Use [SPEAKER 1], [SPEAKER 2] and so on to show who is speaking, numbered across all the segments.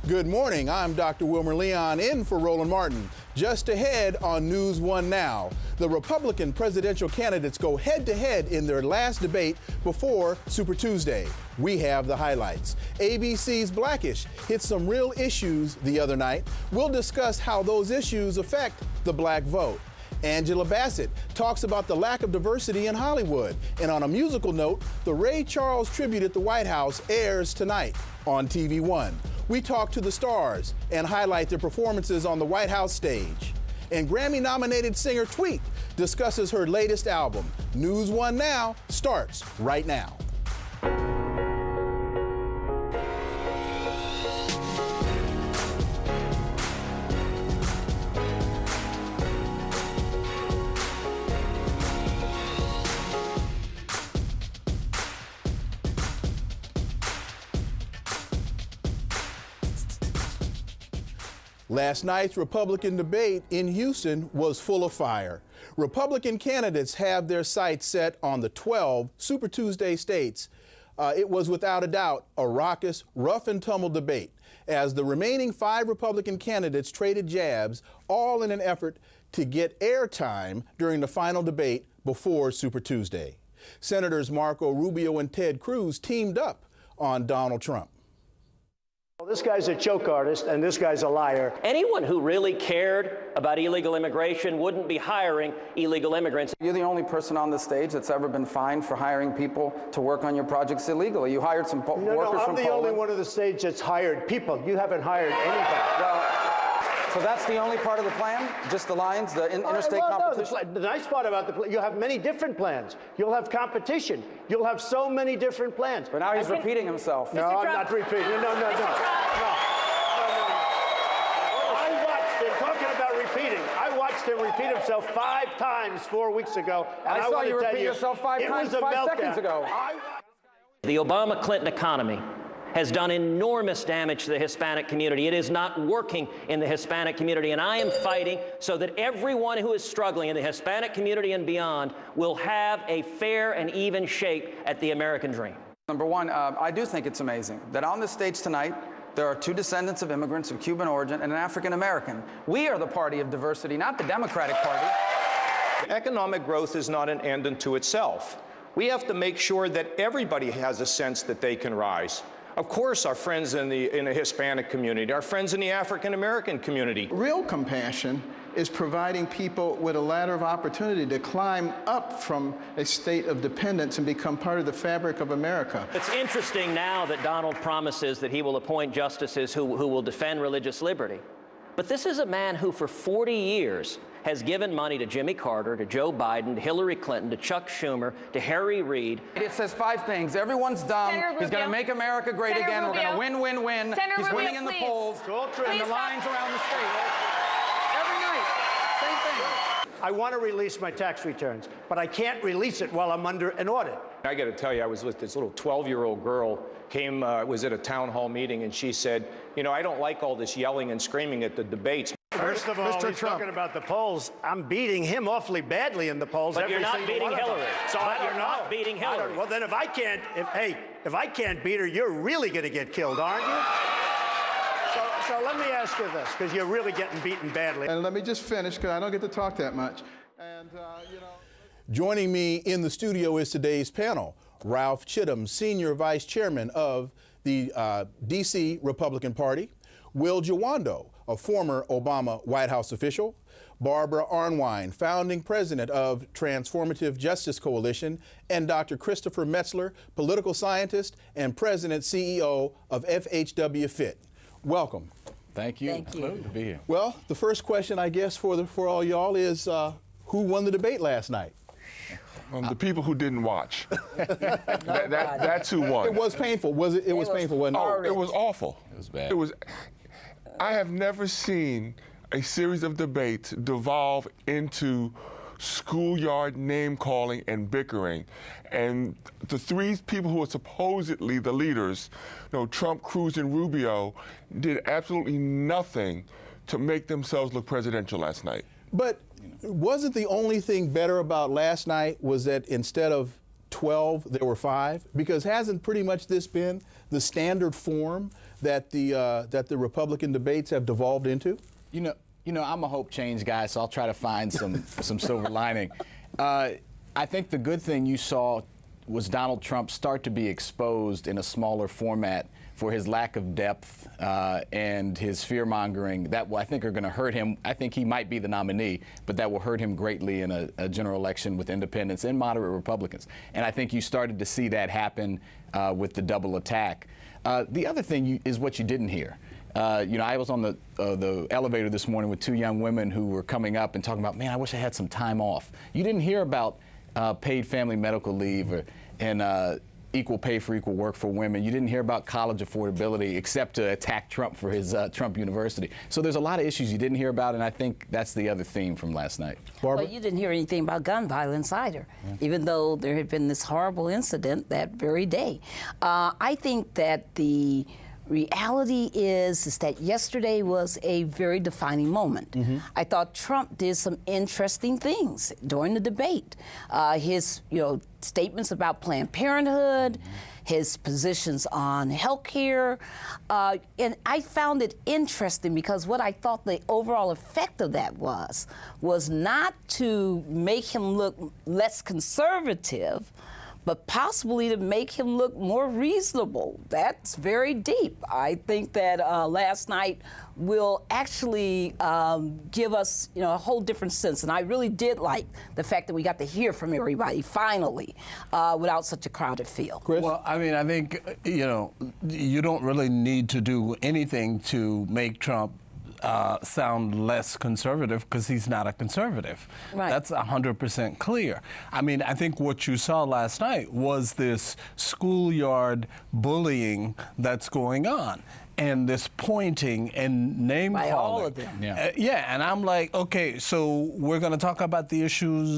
[SPEAKER 1] Good morning. I'm Dr. Wilmer Leon in for Roland Martin. Just ahead on News 1 Now, the Republican presidential candidates go head-to-head in their last debate before Super Tuesday. We have the highlights. ABC's Blackish hit some real issues the other night. We'll discuss how those issues affect the black vote. Angela Bassett talks about the lack of diversity in Hollywood. And on a musical note, the Ray Charles tribute at the White House airs tonight on TV One. We talk to the stars and highlight their performances on the White House stage. And Grammy-nominated singer Tweet discusses her latest album. News 1 Now starts right now. Last night's Republican debate in Houston was full of fire. Republican candidates have their sights set on the 12 Super Tuesday states. It was without a doubt a raucous, rough and tumble debate as the remaining 5 Republican candidates traded jabs, all in an effort to get airtime during the final debate before Super Tuesday. Senators Marco Rubio and Ted Cruz teamed up on Donald Trump.
[SPEAKER 2] Well, this guy's a choke artist, and this guy's a liar.
[SPEAKER 3] Anyone who really cared about illegal immigration wouldn't be hiring illegal immigrants.
[SPEAKER 4] You're the only person on the stage that's ever been fined for hiring people to work on your projects illegally. You hired some workers from Poland.
[SPEAKER 2] I'm the only one on the stage that's hired people. You haven't hired anybody.
[SPEAKER 4] Well, so that's the only part of the plan? Just the lines, the interstate competition?
[SPEAKER 2] No, the nice part about the plan, you'll have many different plans. You'll have competition. You'll have so many different plans.
[SPEAKER 4] But now he's repeating himself.
[SPEAKER 2] No, I'm not repeating. No. I watched him, talking about repeating, I watched him repeat himself 5 times 4 weeks ago. And
[SPEAKER 4] I saw you repeat yourself 5 times 5 seconds ago.
[SPEAKER 3] The Obama-Clinton economy has done enormous damage to the Hispanic community. It is not working in the Hispanic community, and I am fighting so that everyone who is struggling in the Hispanic community and beyond will have a fair and even shake at the American dream.
[SPEAKER 4] Number one, I do think it's amazing that on the stage tonight, there are 2 descendants of immigrants of Cuban origin and an African American. We are the party of diversity, not the Democratic Party.
[SPEAKER 5] Economic growth is not an end unto itself. We have to make sure that everybody has a sense that they can rise. Of course, our friends in the Hispanic community, our friends in the African American community.
[SPEAKER 6] Real compassion is providing people with a ladder of opportunity to climb up from a state of dependence and become part of the fabric of America.
[SPEAKER 3] It's interesting now that Donald promises that he will appoint justices who will defend religious liberty. But this is a man who for 40 years has given money to Jimmy Carter, to Joe Biden, to Hillary Clinton, to Chuck Schumer, to Harry Reid.
[SPEAKER 4] It says 5 things. Everyone's dumb. He's going to make America great again. We're going to win, win, win. He's winning in the polls. And the lines around the state. Every night, same thing.
[SPEAKER 2] I want to release my tax returns, but I can't release it while I'm under an audit.
[SPEAKER 5] I got to tell you, I was with this little 12-year-old girl, was at a town hall meeting, and she said, you know, I don't like all this yelling and screaming at the debates.
[SPEAKER 2] First of all, he's talking about the polls. I'm beating him awfully badly in the polls.
[SPEAKER 3] But you're not beating Hillary. So you're not beating Hillary.
[SPEAKER 2] Well, then if I can't beat her, you're really going to get killed, aren't you? So let me ask you this, because you're really getting beaten badly.
[SPEAKER 6] And let me just finish, because I don't get to talk that much. And,
[SPEAKER 1] Joining me in the studio is today's panel. Ralph Chittum, Senior Vice Chairman of the D.C. Republican Party. Will Jawando, a former Obama White House official. Barbara Arnwine, founding president of Transformative Justice Coalition. And Dr. Christopher Metzler, political scientist and president CEO of FHW Fit. Welcome.
[SPEAKER 7] Thank you.
[SPEAKER 8] Thank you.
[SPEAKER 7] Good to be here.
[SPEAKER 1] Well, the first question, I guess, for all y'all is who won the debate last night?
[SPEAKER 7] The people who didn't watch. That's who won.
[SPEAKER 1] It was painful. It was painful, wasn't it?
[SPEAKER 7] Oh, it was awful.
[SPEAKER 8] It was bad.
[SPEAKER 7] It was. I have never seen a series of debates devolve into schoolyard name-calling and bickering. And the 3 people who are supposedly the leaders, Trump, Cruz, and Rubio, did absolutely nothing to make themselves look presidential last night.
[SPEAKER 1] But wasn't the only thing better about last night was that instead of 12, there were 5? Because hasn't pretty much this been the standard form that the Republican debates have devolved into?
[SPEAKER 8] You know, I'm a hope change guy, so I'll try to find some silver lining. I think the good thing you saw was Donald Trump start to be exposed in a smaller format for his lack of depth and his fear-mongering that I think are going to hurt him. I think he might be the nominee, but that will hurt him greatly in a general election with independents and moderate Republicans. And I think you started to see that happen with the double attack. The other thing is what you didn't hear. You know, I was on the elevator this morning with two young women who were coming up and talking about, man, I wish I had some time off. You didn't hear about paid family medical leave and equal pay for equal work for women. You didn't hear about college affordability except to attack Trump for his Trump University. So there's a lot of issues you didn't hear about, and I think that's the other theme from last night.
[SPEAKER 1] Barbara?
[SPEAKER 9] Well, you didn't hear anything about gun violence either, even though there had been this horrible incident that very day. I think that the reality is that yesterday was a very defining moment. I thought Trump did some interesting things during the debate. His, statements about Planned Parenthood, his positions on health care, and I found it interesting because what I thought the overall effect of that was not to make him look less conservative, but possibly to make him look more reasonable. That's very deep. I think that last night will actually give us, a whole different sense. And I really did like the fact that we got to hear from everybody finally without such a crowded field.
[SPEAKER 1] Chris?
[SPEAKER 10] Well, I mean, I think, you don't really need to do anything to make Trump sound less conservative because he's not a conservative.
[SPEAKER 9] Right.
[SPEAKER 10] That's 100% clear. I mean, I think what you saw last night was this schoolyard bullying that's going on. And this pointing and name calling.
[SPEAKER 9] By all of them.
[SPEAKER 10] Yeah, and I'm like, okay, so we're going to talk about the issues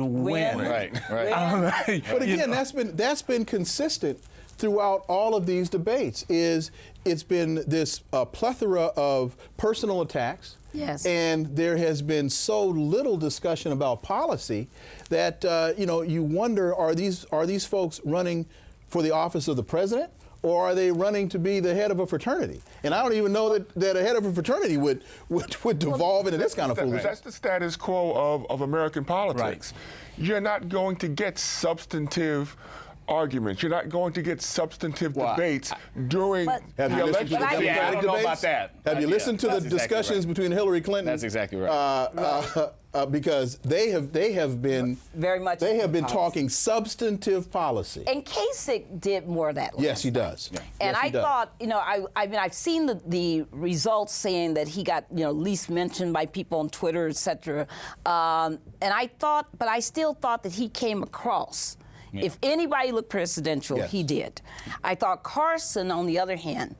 [SPEAKER 10] when.
[SPEAKER 8] Right.
[SPEAKER 1] But again, that's been consistent throughout all of these debates. It's been this plethora of personal attacks.
[SPEAKER 9] Yes.
[SPEAKER 1] And there has been so little discussion about policy that you wonder, are these folks running for the office of the president, or are they running to be the head of a fraternity? And I don't even know that a head of a fraternity would devolve into this kind of foolishness.
[SPEAKER 7] That's the status quo of American politics. Right. You're not going to get substantive arguments. You're not going to get substantive debates during the election.
[SPEAKER 8] I don't know about that.
[SPEAKER 1] Have you listened to the discussions between Hillary Clinton?
[SPEAKER 8] That's exactly right.
[SPEAKER 1] Because they have been
[SPEAKER 9] very much.
[SPEAKER 1] They have been talking substantive policy.
[SPEAKER 9] And Kasich did more of that.
[SPEAKER 1] Yes, he does. Yeah.
[SPEAKER 9] And
[SPEAKER 1] yes,
[SPEAKER 9] I thought, I've seen the results saying that he got, least mentioned by people on Twitter, et cetera. And I still thought that he came across. Yeah. If anybody looked presidential, he did. I thought Carson, on the other hand,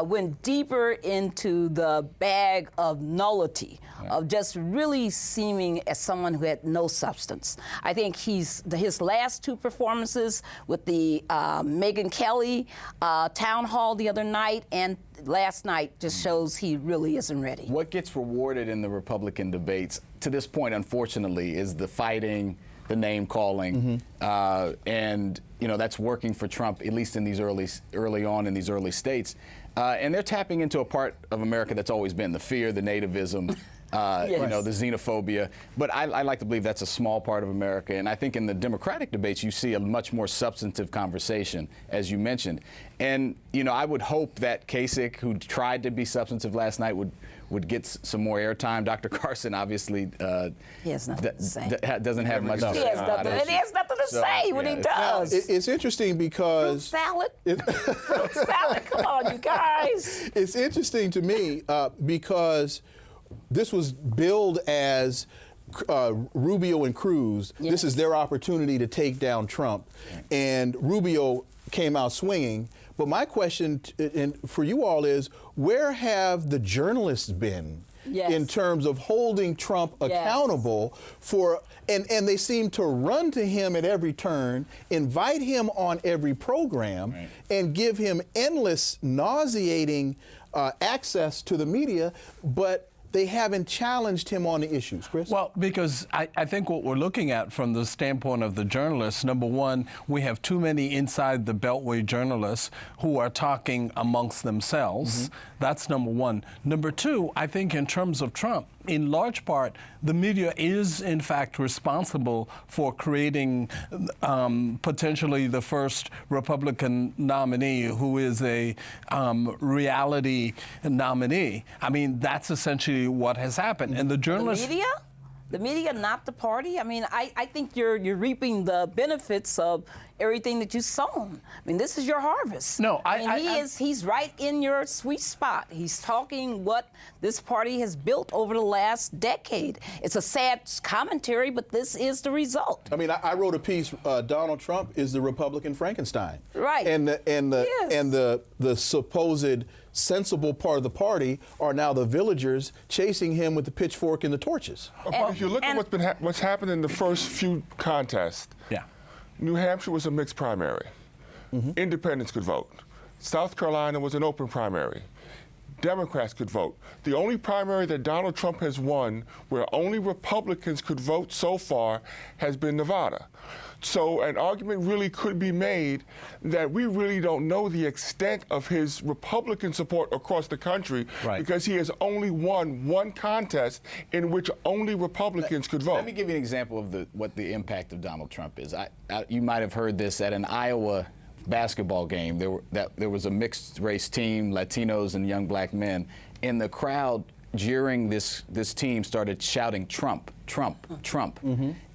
[SPEAKER 9] went deeper into the bag of nullity, of just really seeming as someone who had no substance. I think his last two performances with the Megyn Kelly town hall the other night and last night just shows he really isn't ready.
[SPEAKER 8] What gets rewarded in the Republican debates, to this point, unfortunately, is the fighting, the name calling, and that's working for Trump, at least in these early on in these early states. And they're tapping into a part of America that's always been the fear, the nativism, the xenophobia. But I like to believe that's a small part of America. And I think in the Democratic debates, you see a much more substantive conversation, as you mentioned. And, I would hope that Kasich, who tried to be substantive last night, would get some more airtime. Dr. Carson obviously
[SPEAKER 9] he has nothing to say.
[SPEAKER 8] Doesn't have much to say.
[SPEAKER 9] He has nothing to say when he does.
[SPEAKER 1] It's interesting because
[SPEAKER 9] fruit salad. Come on, you guys.
[SPEAKER 1] It's interesting to me because this was billed as Rubio and Cruz. Yes. This is their opportunity to take down Trump, and Rubio came out swinging. But my question for you all is, where have the journalists been in terms of holding Trump accountable for, and they seem to run to him at every turn, invite him on every program, and give him endless, nauseating access to the media, but they haven't challenged him on the issues, Chris?
[SPEAKER 10] Well, because I think what we're looking at from the standpoint of the journalists, number one, we have too many inside the Beltway journalists who are talking amongst themselves. That's number one. Number two, I think in terms of Trump, in large part, the media is, in fact, responsible for creating potentially the first Republican nominee who is a reality nominee. I mean, that's essentially what has happened. And the journalists...
[SPEAKER 9] The media? The media, not the party? I mean, I think you're reaping the benefits of everything that you've sown. I mean, this is your harvest.
[SPEAKER 10] No,
[SPEAKER 9] he's right in your sweet spot. He's talking what this party has built over the last decade. It's a sad commentary, but this is the result.
[SPEAKER 1] I mean, I wrote a piece. Donald Trump is the Republican Frankenstein,
[SPEAKER 9] right?
[SPEAKER 1] And the supposed sensible part of the party are now the villagers chasing him with the pitchfork and the torches.
[SPEAKER 7] If you look at what's happened in the first few contests, New Hampshire was a mixed primary. Independents could vote. South Carolina was an open primary. Democrats could vote. The only primary that Donald Trump has won where only Republicans could vote so far has been Nevada. So an argument really could be made that we really don't know the extent of his Republican support across the country because he has only won one contest in which only Republicans could vote.
[SPEAKER 8] Let me give you an example of what the impact of Donald Trump is. You might have heard this at an Iowa basketball game. There was a mixed race team, Latinos and young black men, and the crowd jeering this team started shouting Trump, Trump, Trump.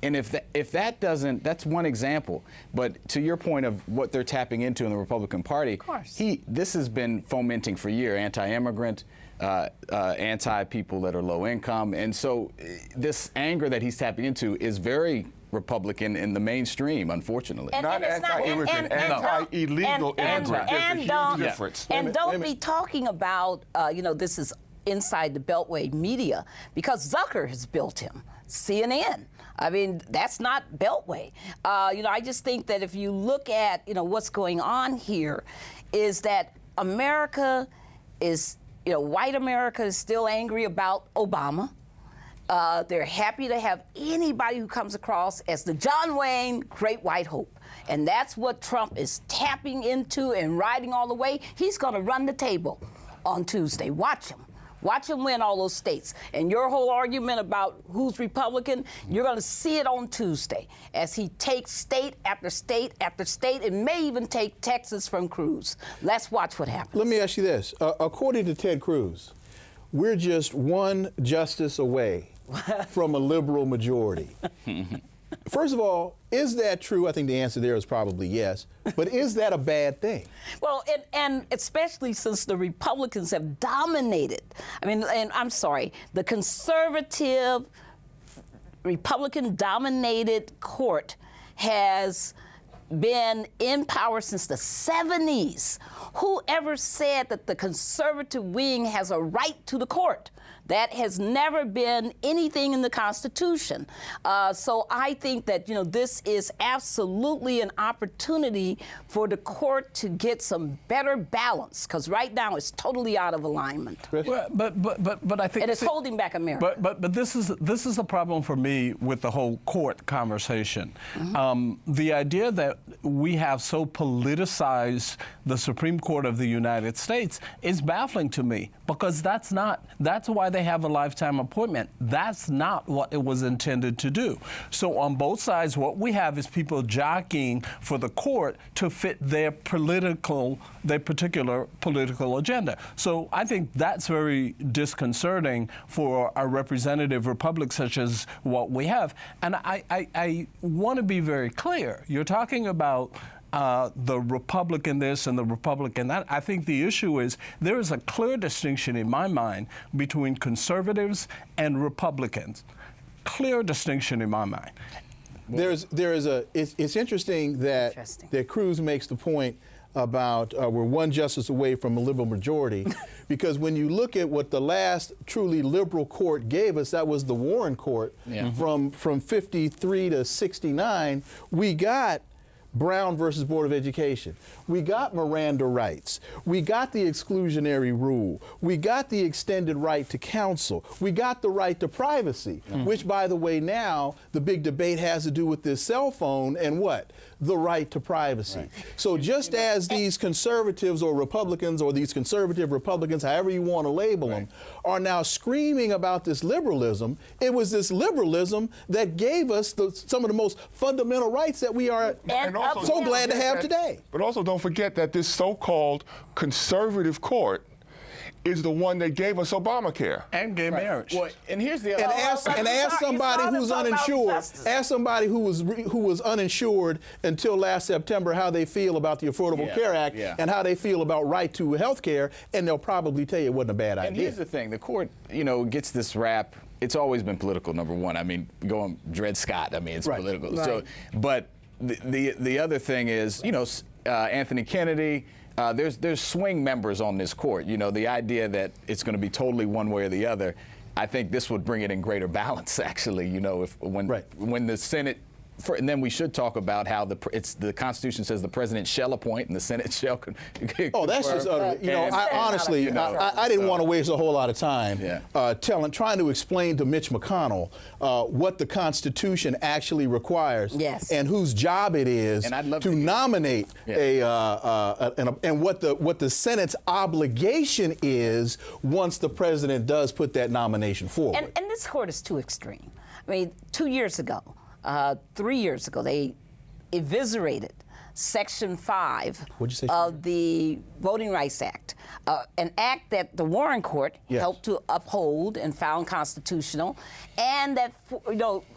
[SPEAKER 8] And if that doesn't, that's one example. But to your point of what they're tapping into in the Republican Party,
[SPEAKER 9] of course.
[SPEAKER 8] This has been fomenting for years, anti-immigrant, anti-people that are low income. And so this anger that he's tapping into is very Republican in the mainstream, unfortunately.
[SPEAKER 7] Not anti-immigrant, anti-illegal immigrant. There's a huge difference.
[SPEAKER 9] And don't be talking about, this is inside the Beltway media, because Zucker has built him. CNN. I mean, that's not Beltway. I just think that if you look at, what's going on here, is that America is, white America is still angry about Obama. They're happy to have anybody who comes across as the John Wayne Great White Hope. And that's what Trump is tapping into and riding all the way. He's going to run the table on Tuesday. Watch him. Watch him win all those states. And your whole argument about who's Republican, you're going to see it on Tuesday as he takes state after state after state and may even take Texas from Cruz. Let's watch what happens.
[SPEAKER 1] Let me ask you this. According to Ted Cruz, we're just one justice away from a liberal majority. First of all, is that true? I think the answer there is probably yes. But is that a bad thing?
[SPEAKER 9] Well, and especially since the Republicans have dominated. I mean, and I'm sorry, the conservative Republican-dominated court has been in power since the 70s. Whoever said that the conservative wing has a right to the court? That has never been anything in the Constitution. So I think that, this is absolutely an opportunity for the court to get some better balance, because right now it's totally out of alignment.
[SPEAKER 10] Well, but I think
[SPEAKER 9] and it's holding back America.
[SPEAKER 10] But this is the problem for me with the whole court conversation. The idea that we have so politicized the Supreme Court of the United States is baffling to me, because that's why they have a lifetime appointment. That's not what it was intended to do. So on both sides, what we have is people jockeying for the court to fit their particular political agenda. So I think that's very disconcerting for a representative republic such as what we have. And I want to be very clear. You're talking about the Republican this and the Republican that. I think the issue is there is a clear distinction in my mind between conservatives and Republicans. Clear distinction in my mind.
[SPEAKER 1] It's interesting that Cruz makes the point about we're one justice away from a liberal majority, because when you look at what the last truly liberal court gave us, that was the Warren Court, from 53 to 69, we got Brown versus Board of Education. We got Miranda rights. We got the exclusionary rule. We got the extended right to counsel. We got the right to privacy, which, by the way, now the big debate has to do with this cell phone and what? The right to privacy. Right. So just as these conservatives or Republicans or these conservative Republicans, however you want to label them, are now screaming about this liberalism, it was this liberalism that gave us some of the most fundamental rights that we are so glad to have today.
[SPEAKER 7] But also don't forget that this so-called conservative court is the one that gave us Obamacare
[SPEAKER 10] and gay marriage.
[SPEAKER 8] Well, and here's the other.
[SPEAKER 1] Ask somebody who's uninsured. Ask somebody who was uninsured until last September how they feel about the Affordable Care Act and how they feel about right to health care, and they'll probably tell you it wasn't a bad idea.
[SPEAKER 8] And here's the thing: the court, gets this rap. It's always been political. Number one, I mean, going Dred Scott. I mean, it's political. Right. So, but the other thing is, Anthony Kennedy. There's swing members on this court. The idea that it's going to be totally one way or the other, I think this would bring it in greater balance, actually, when the Senate, and then we should talk about how the Constitution says the president shall appoint and the Senate shall
[SPEAKER 1] Oh, that's just utterly, I didn't want to waste a whole lot of time trying to explain to Mitch McConnell what the Constitution actually requires and whose job it is to nominate and what the Senate's obligation is once the president does put that nomination forward.
[SPEAKER 9] And this court is too extreme. I mean, 2 years ago, 3 years ago, they eviscerated Section 5 of the Voting Rights Act, an act that the Warren Court helped to uphold and found constitutional, and that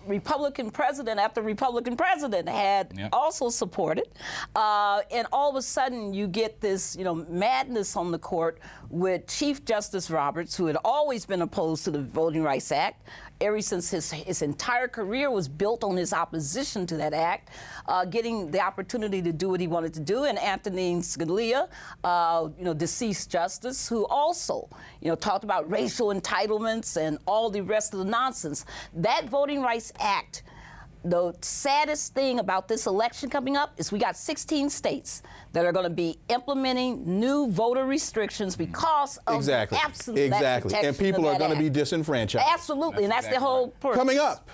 [SPEAKER 9] Republican president after Republican president had also supported. And all of a sudden, you get this madness on the court with Chief Justice Roberts, who had always been opposed to the Voting Rights Act, ever since his entire career was built on his opposition to that act, getting the opportunity to do what he wanted to do, and Antonin Scalia, deceased justice, who also, talked about racial entitlements and all the rest of the nonsense. That Voting Rights Act, the saddest thing about this election coming up is we got 16 states that are going to be implementing new voter restrictions because of the absolute lack of protection
[SPEAKER 1] and people are going to be disenfranchised.
[SPEAKER 9] Absolutely, and that's the whole purpose.
[SPEAKER 1] Coming up,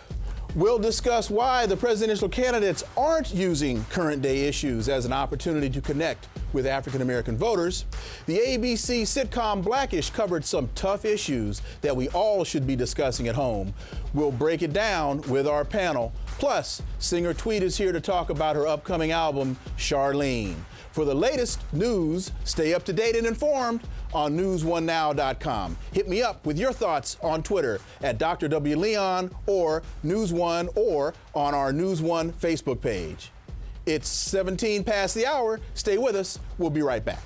[SPEAKER 1] we'll discuss why the presidential candidates aren't using current day issues as an opportunity to connect with African American voters. The ABC sitcom Blackish covered some tough issues that we all should be discussing at home. We'll break it down with our panel. Plus, singer Tweet is here to talk about her upcoming album, Charlene. For the latest news, stay up to date and informed on NewsOneNow.com. Hit me up with your thoughts on Twitter at Dr. W. Leon or News One or on our News One Facebook page. It's 17 past the hour. Stay with us. We'll be right back.